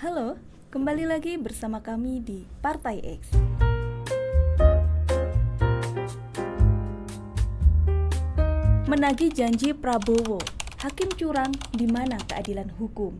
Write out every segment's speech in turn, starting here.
Halo, kembali lagi bersama kami di Partai X. Menagih janji Prabowo, hakim curang di mana keadilan hukum?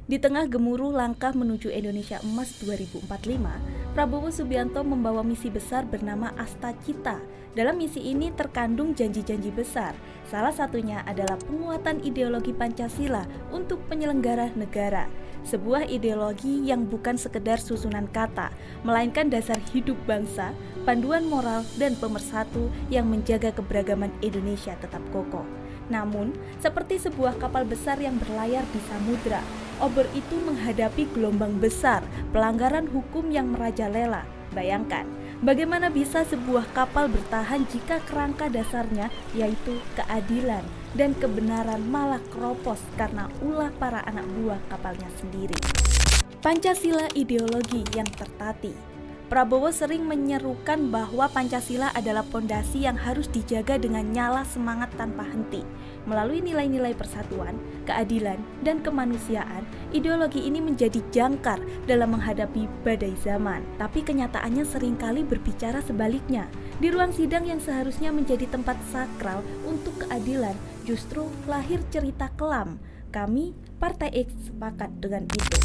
Di tengah gemuruh langkah menuju Indonesia Emas 2045, Prabowo Subianto membawa misi besar bernama Asta Cita. Dalam misi ini terkandung janji-janji besar. Salah satunya adalah penguatan ideologi Pancasila untuk penyelenggara negara. Sebuah ideologi yang bukan sekedar susunan kata, melainkan dasar hidup bangsa, panduan moral dan pemersatu yang menjaga keberagaman Indonesia tetap kokoh. Namun, seperti sebuah kapal besar yang berlayar di samudra, obor itu menghadapi gelombang besar, pelanggaran hukum yang merajalela. Bayangkan, bagaimana bisa sebuah kapal bertahan jika kerangka dasarnya yaitu keadilan dan kebenaran malah keropos karena ulah para anak buah kapalnya sendiri. Pancasila ideologi yang tertati. Prabowo sering menyerukan bahwa Pancasila adalah pondasi yang harus dijaga dengan nyala semangat tanpa henti. Melalui nilai-nilai persatuan, keadilan, dan kemanusiaan, ideologi ini menjadi jangkar dalam menghadapi badai zaman. Tapi kenyataannya seringkali berbicara sebaliknya. Di ruang sidang yang seharusnya menjadi tempat sakral untuk keadilan, justru lahir cerita kelam. Kami, Partai X, sepakat dengan itu.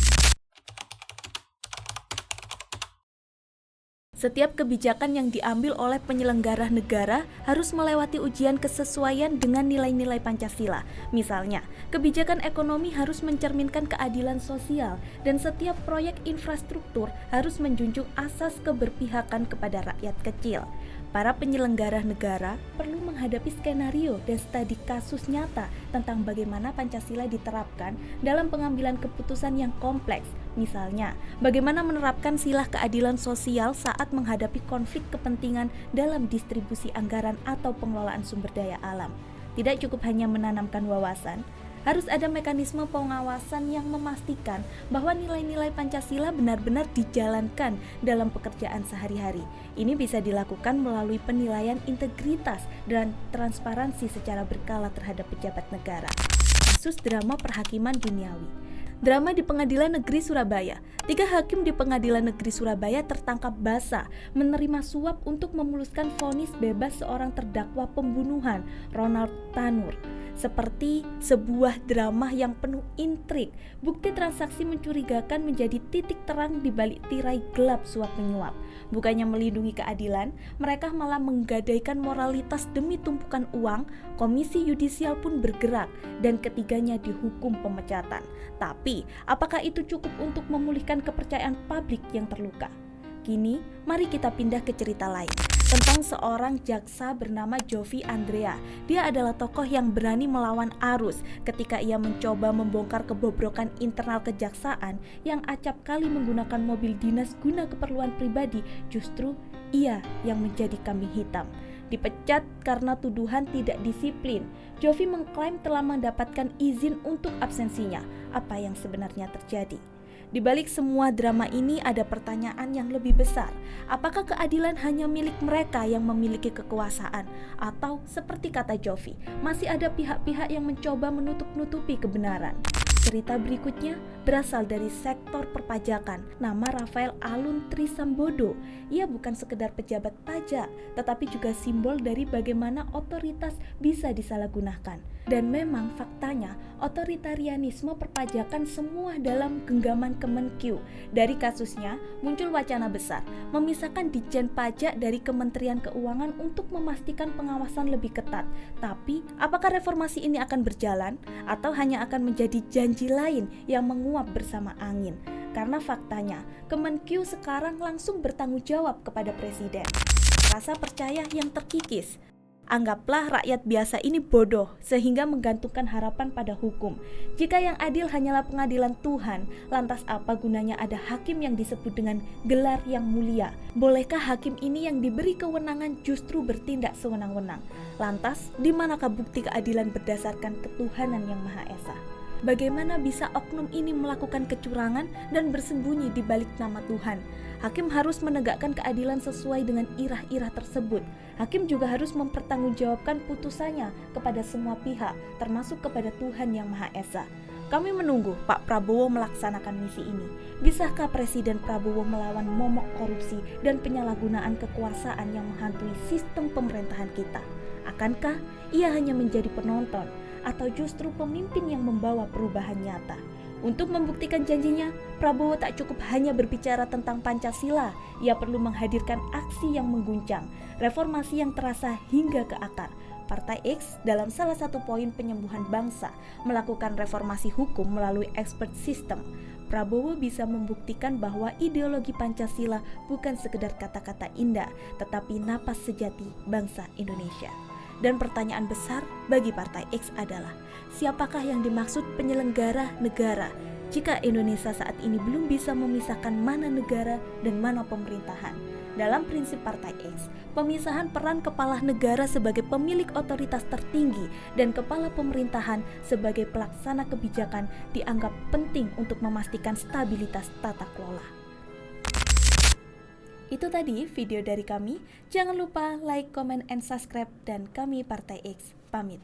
Setiap kebijakan yang diambil oleh penyelenggara negara harus melewati ujian kesesuaian dengan nilai-nilai Pancasila. Misalnya, kebijakan ekonomi harus mencerminkan keadilan sosial dan setiap proyek infrastruktur harus menjunjung asas keberpihakan kepada rakyat kecil. Para penyelenggara negara perlu menghadapi skenario dan studi kasus nyata tentang bagaimana Pancasila diterapkan dalam pengambilan keputusan yang kompleks. Misalnya, bagaimana menerapkan silah keadilan sosial saat menghadapi konflik kepentingan dalam distribusi anggaran atau pengelolaan sumber daya alam. Tidak cukup hanya menanamkan wawasan, harus ada mekanisme pengawasan yang memastikan bahwa nilai-nilai Pancasila benar-benar dijalankan dalam pekerjaan sehari-hari. Ini bisa dilakukan melalui penilaian integritas dan transparansi secara berkala terhadap pejabat negara. Kasus drama perhakiman duniawi. Drama di Pengadilan Negeri Surabaya. 3 hakim di Pengadilan Negeri Surabaya tertangkap basah menerima suap untuk memuluskan vonis bebas seorang terdakwa pembunuhan, Ronald Tanur. Seperti sebuah drama yang penuh intrik, bukti transaksi mencurigakan menjadi titik terang di balik tirai gelap suap menyuap. Bukannya melindungi keadilan, mereka malah menggadaikan moralitas demi tumpukan uang. Komisi yudisial pun bergerak dan ketiganya dihukum pemecatan. Tapi, apakah itu cukup untuk memulihkan kepercayaan publik yang terluka? Kini, mari kita pindah ke cerita lain. Tentang seorang jaksa bernama Jovi Andrea. Dia adalah tokoh yang berani melawan arus ketika ia mencoba membongkar kebobrokan internal kejaksaan yang acap kali menggunakan mobil dinas guna keperluan pribadi. Justru ia yang menjadi kambing hitam. Dipecat karena tuduhan tidak disiplin. Jovi mengklaim telah mendapatkan izin untuk absensinya. Apa yang sebenarnya terjadi? Di balik semua drama ini ada pertanyaan yang lebih besar. Apakah keadilan hanya milik mereka yang memiliki kekuasaan? Atau seperti kata Jovi, masih ada pihak-pihak yang mencoba menutup-nutupi kebenaran? Cerita berikutnya berasal dari sektor perpajakan. Nama Rafael Alun Trisambodo. Ia bukan sekedar pejabat pajak, tetapi juga simbol dari bagaimana otoritas bisa disalahgunakan. Dan memang faktanya, otoritarianisme perpajakan semua dalam genggaman Kemenkyu. Dari kasusnya, muncul wacana besar, memisahkan Ditjen Pajak dari Kementerian Keuangan untuk memastikan pengawasan lebih ketat. Tapi, apakah reformasi ini akan berjalan? Atau hanya akan menjadi janji lain yang menguap bersama angin? Karena faktanya, Kemenkyu sekarang langsung bertanggung jawab kepada Presiden. Rasa percaya yang terkikis. Anggaplah rakyat biasa ini bodoh sehingga menggantungkan harapan pada hukum. Jika yang adil hanyalah pengadilan Tuhan, lantas apa gunanya ada hakim yang disebut dengan gelar yang mulia? Bolehkah hakim ini yang diberi kewenangan justru bertindak sewenang-wenang? Lantas, di manakah bukti keadilan berdasarkan ketuhanan yang Maha Esa? Bagaimana bisa oknum ini melakukan kecurangan dan bersembunyi di balik nama Tuhan? Hakim harus menegakkan keadilan sesuai dengan irah-irah tersebut. Hakim juga harus mempertanggungjawabkan putusannya kepada semua pihak, termasuk kepada Tuhan yang Maha Esa. Kami menunggu Pak Prabowo melaksanakan misi ini. Bisakah Presiden Prabowo melawan momok korupsi dan penyalahgunaan kekuasaan yang menghantui sistem pemerintahan kita? Akankah ia hanya menjadi penonton atau justru pemimpin yang membawa perubahan nyata? Untuk membuktikan janjinya, Prabowo tak cukup hanya berbicara tentang Pancasila. Ia perlu menghadirkan aksi yang mengguncang, reformasi yang terasa hingga ke akar. Partai X dalam salah satu poin penyembuhan bangsa melakukan reformasi hukum melalui expert system. Prabowo bisa membuktikan bahwa ideologi Pancasila bukan sekedar kata-kata indah, tetapi napas sejati bangsa Indonesia. Dan pertanyaan besar bagi Partai X adalah, siapakah yang dimaksud penyelenggara negara? Jika Indonesia saat ini belum bisa memisahkan mana negara dan mana pemerintahan. Dalam prinsip Partai X, pemisahan peran kepala negara sebagai pemilik otoritas tertinggi dan kepala pemerintahan sebagai pelaksana kebijakan dianggap penting untuk memastikan stabilitas tata kelola. Itu tadi video dari kami. Jangan lupa like, comment, and subscribe. Dan kami Partai X pamit.